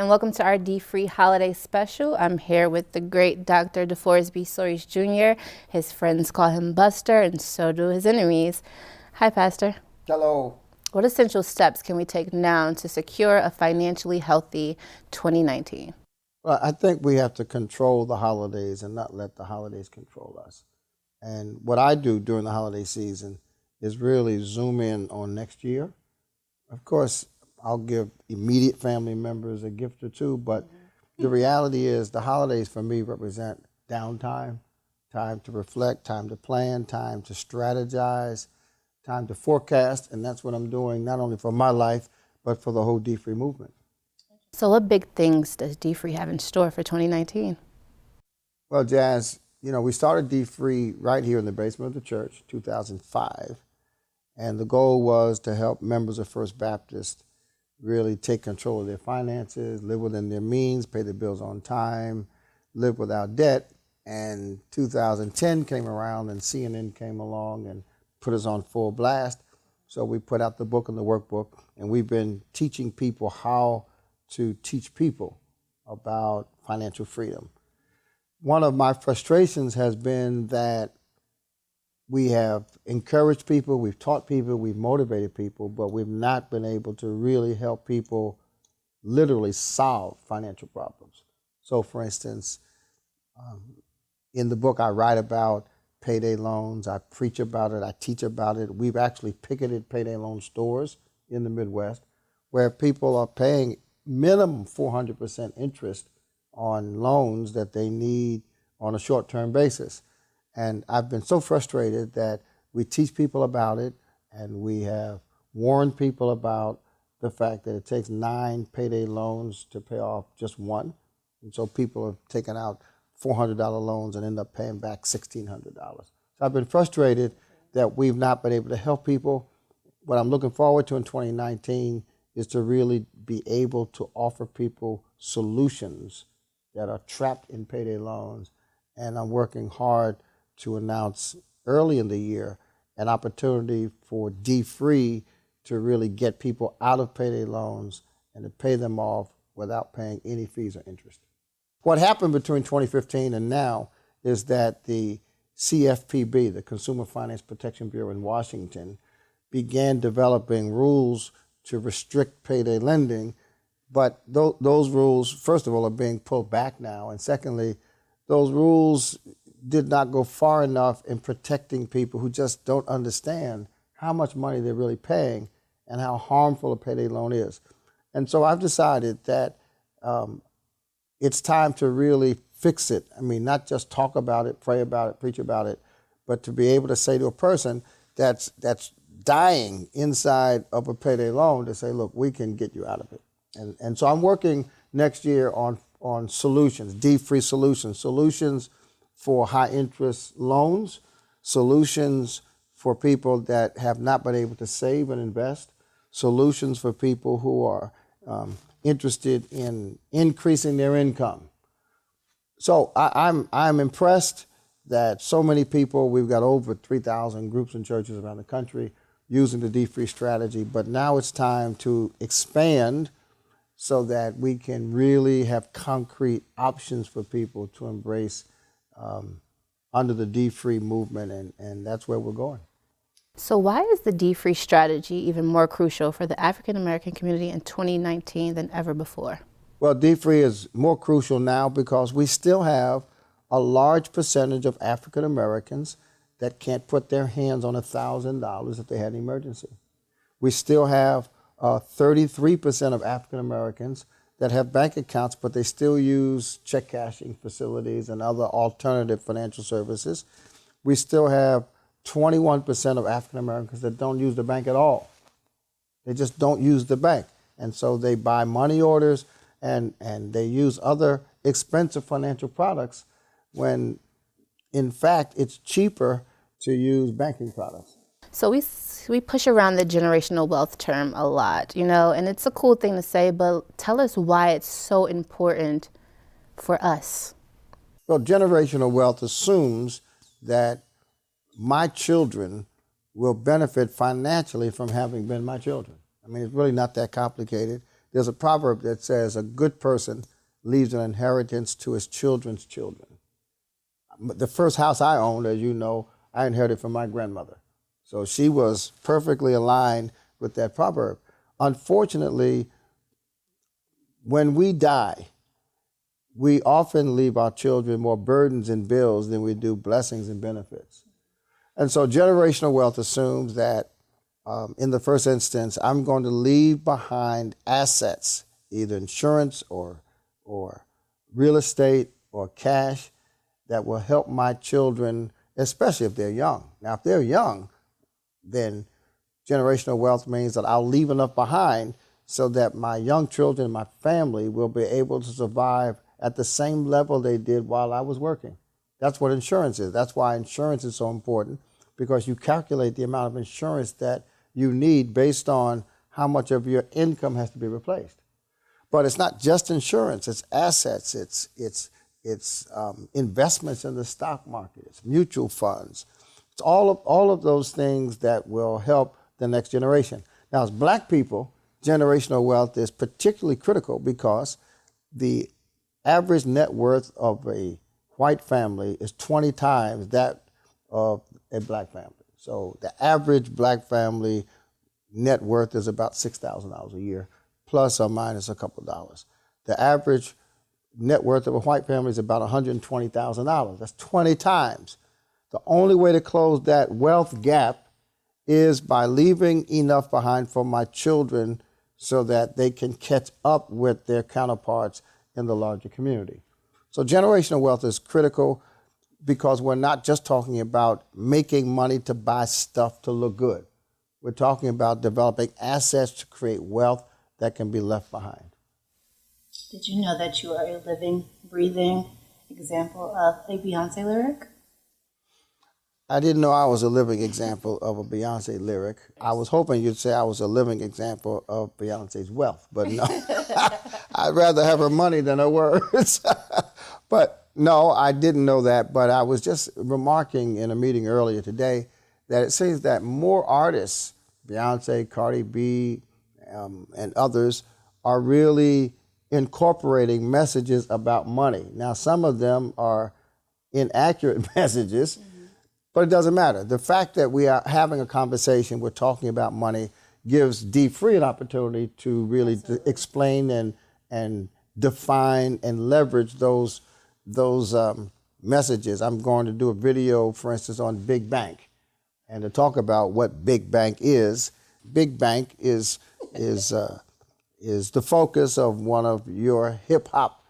and welcome to our DeFree holiday special. I'm here with the great Dr. DeForest B. Soaries Jr. His friends call him Buster, and so do his enemies. Hi, Pastor. Hello. What essential steps can we take now to secure a financially healthy 2019? Well, I think we have to control the holidays and not let the holidays control us. And what I do during the holiday season is really zoom in on next year. Of course, I'll give immediate family members a gift or two, but the reality is the holidays for me represent downtime, time to reflect, time to plan, time to strategize, time to forecast, and that's what I'm doing not only for my life, but for the whole DeFree movement. So what big things does DeFree have in store for 2019? Well, Jazz, we started DeFree right here in the basement of the church, 2005, and the goal was to help members of First Baptist really take control of their finances, live within their means, pay their bills on time, live without debt. And 2010 came around and CNN came along and put us on full blast. So we put out the book and the workbook, and we've been teaching people how to teach people about financial freedom. One of my frustrations has been that we have encouraged people, we've taught people, we've motivated people, but we've not been able to really help people literally solve financial problems. So for instance, in the book I write about payday loans, I preach about it, I teach about it. We've actually picketed payday loan stores in the Midwest where people are paying minimum 400% interest on loans that they need on a short-term basis. And I've been so frustrated that we teach people about it, and we have warned people about the fact that it takes 9 payday loans to pay off just one. And so people have taken out $400 loans and end up paying back $1,600. So I've been frustrated that we've not been able to help people. What I'm looking forward to in 2019 is to really be able to offer people solutions that are trapped in payday loans. And I'm working hard to announce early in the year an opportunity for DeFree to really get people out of payday loans and to pay them off without paying any fees or interest. What happened between 2015 and now is that the CFPB, the Consumer Finance Protection Bureau in Washington, began developing rules to restrict payday lending, but those rules, first of all, are being pulled back now, and secondly, those rules did not go far enough in protecting people who just don't understand how much money they're really paying and how harmful a payday loan is. And so I've decided that it's time to really fix it. I mean, not just talk about it, pray about it, preach about it, but to be able to say to a person that's dying inside of a payday loan to say, look, we can get you out of it. And so I'm working next year on solutions, DeFree solutions for high interest loans, solutions for people that have not been able to save and invest, solutions for people who are interested in increasing their income. So I'm impressed that so many people, we've got over 3,000 groups and churches around the country using the DeFree strategy, but now it's time to expand so that we can really have concrete options for people to embrace under the DeFree movement, and that's where we're going. So why is the DeFree strategy even more crucial for the African American community in 2019 than ever before? Well, DeFree is more crucial now because we still have a large percentage of African Americans that can't put their hands on $1,000 if they had an emergency. We still have 33% of African Americans that have bank accounts, but they still use check cashing facilities and other alternative financial services. We still have 21% of African Americans that don't use the bank at all. They just don't use the bank. And so they buy money orders and they use other expensive financial products when, in fact, it's cheaper to use banking products. So we push around the generational wealth term a lot, and it's a cool thing to say, but tell us why it's so important for us. Well, generational wealth assumes that my children will benefit financially from having been my children. I mean, it's really not that complicated. There's a proverb that says a good person leaves an inheritance to his children's children. The first house I owned, as you know, I inherited from my grandmother. So she was perfectly aligned with that proverb. Unfortunately, when we die, we often leave our children more burdens and bills than we do blessings and benefits. And so generational wealth assumes that in the first instance, I'm going to leave behind assets, either insurance or real estate or cash, that will help my children, especially if they're young. Now, if they're young, then generational wealth means that I'll leave enough behind so that my young children, my family, will be able to survive at the same level they did while I was working. That's what insurance is. That's why insurance is so important, because you calculate the amount of insurance that you need based on how much of your income has to be replaced. But it's not just insurance, it's assets, it's investments in the stock market, it's mutual funds. It's all of those things that will help the next generation. Now, as black people, generational wealth is particularly critical because the average net worth of a white family is 20 times that of a black family. So the average black family net worth is about $6,000 a year, plus or minus a couple of dollars. The average net worth of a white family is about $120,000. That's 20 times. The only way to close that wealth gap is by leaving enough behind for my children so that they can catch up with their counterparts in the larger community. So generational wealth is critical because we're not just talking about making money to buy stuff to look good. We're talking about developing assets to create wealth that can be left behind. Did you know that you are a living, breathing example of a Beyonce lyric? I didn't know I was a living example of a Beyonce lyric. I was hoping you'd say I was a living example of Beyonce's wealth, but no. I'd rather have her money than her words. But no, I didn't know that, but I was just remarking in a meeting earlier today that it seems that more artists, Beyonce, Cardi B, and others, are really incorporating messages about money. Now, some of them are inaccurate messages, but it doesn't matter. The fact that we are having a conversation, we're talking about money, gives dfree an opportunity to really explain and define and leverage those messages. I'm going to do a video, for instance, on Big Bank, and to talk about what Big Bank is. Big Bank is the focus of one of your hip hop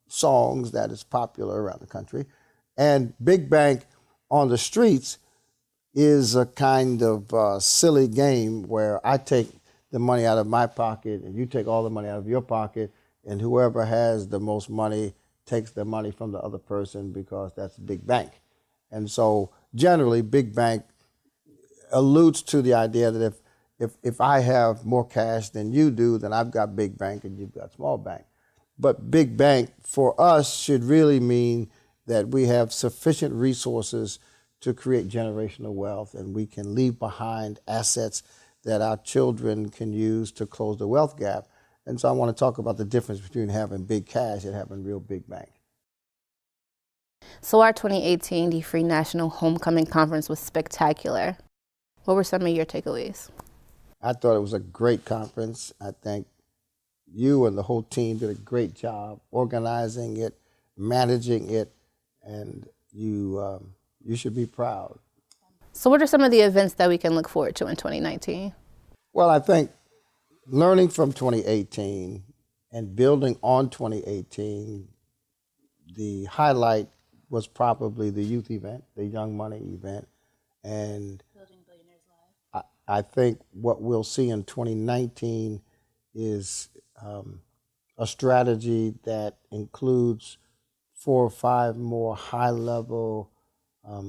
songs that is popular around the country, and Big Bank on the streets is a kind of silly game where I take the money out of my pocket and you take all the money out of your pocket, and whoever has the most money takes the money from the other person because that's Big Bank. And so generally Big Bank alludes to the idea that if I have more cash than you do, then I've got Big Bank and you've got small bank. But Big Bank for us should really mean that we have sufficient resources to create generational wealth, and we can leave behind assets that our children can use to close the wealth gap. And so I want to talk about the difference between having big cash and having real big bank. So our 2018 dfree National Homecoming Conference was spectacular. What were some of your takeaways? I thought it was a great conference. I think you and the whole team did a great job organizing it, managing it, and you should be proud. So what are some of the events that we can look forward to in 2019? Well, I think learning from 2018 and building on 2018, the highlight was probably the youth event, the Young Money event. And Building Billionaires Live. I think what we'll see in 2019 is a strategy that includes 4 or 5 more high-level,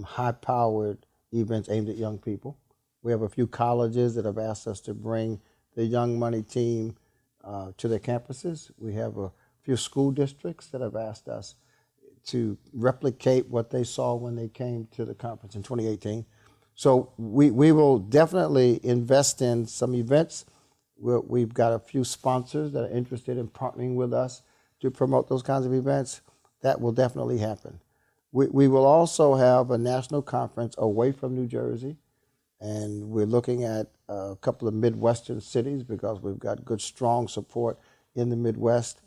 high-powered events aimed at young people. We have a few colleges that have asked us to bring the Young Money team to their campuses. We have a few school districts that have asked us to replicate what they saw when they came to the conference in 2018. So we will definitely invest in some events We've got a few sponsors that are interested in partnering with us to promote those kinds of events. That will definitely happen. We will also have a national conference away from New Jersey, and we're looking at a couple of Midwestern cities because we've got good, strong support in the Midwest.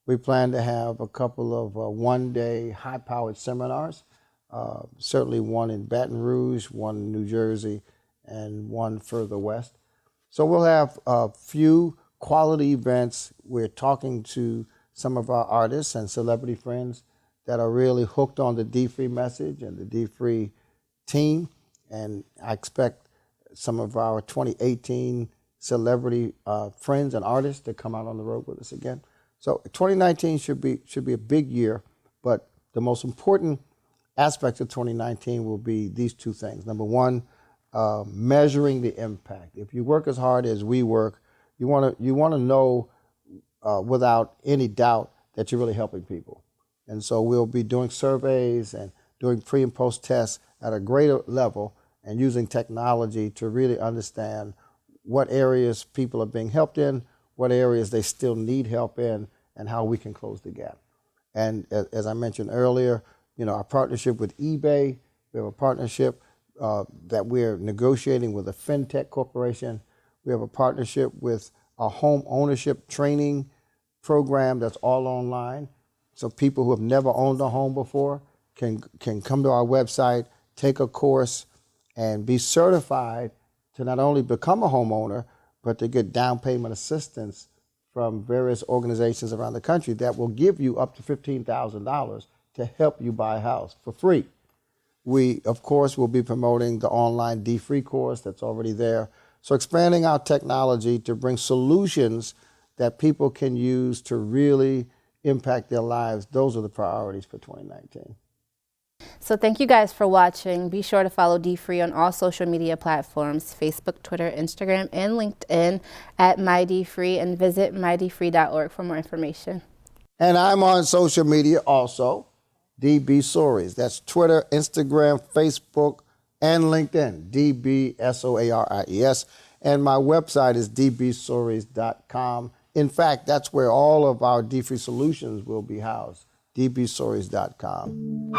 We plan to have a couple of one-day high-powered seminars, certainly one in Baton Rouge, one in New Jersey, and one further west. So we'll have a few quality events. We're talking to some of our artists and celebrity friends that are really hooked on the dfree message and the dfree team. And I expect some of our 2018 celebrity friends and artists to come out on the road with us again. So 2019 should be a big year, but the most important aspects of 2019 will be these two things. Number one, measuring the impact. If you work as hard as we work, you want to know without any doubt that you're really helping people. And so we'll be doing surveys and doing pre and post tests at a greater level and using technology to really understand what areas people are being helped in, what areas they still need help in, and how we can close the gap. And as I mentioned earlier, our partnership with eBay, we have a partnership that we're negotiating with a fintech corporation. We have a partnership with a home ownership training program that's all online. So people who have never owned a home before can come to our website, take a course, and be certified to not only become a homeowner, but to get down payment assistance from various organizations around the country that will give you up to $15,000 to help you buy a house for free. We, of course, will be promoting the online dfree course that's already there. So expanding our technology to bring solutions that people can use to really impact their lives. Those are the priorities for 2019. So thank you guys for watching. Be sure to follow dfree on all social media platforms, Facebook, Twitter, Instagram, and LinkedIn at MyDFree, and visit mydfree.org for more information. And I'm on social media also, DB Soaries. That's Twitter, Instagram, Facebook, and LinkedIn, DBSOARIES. And my website is dbsoaries.com. In fact, that's where all of our dfree solutions will be housed, dbsoaries.com.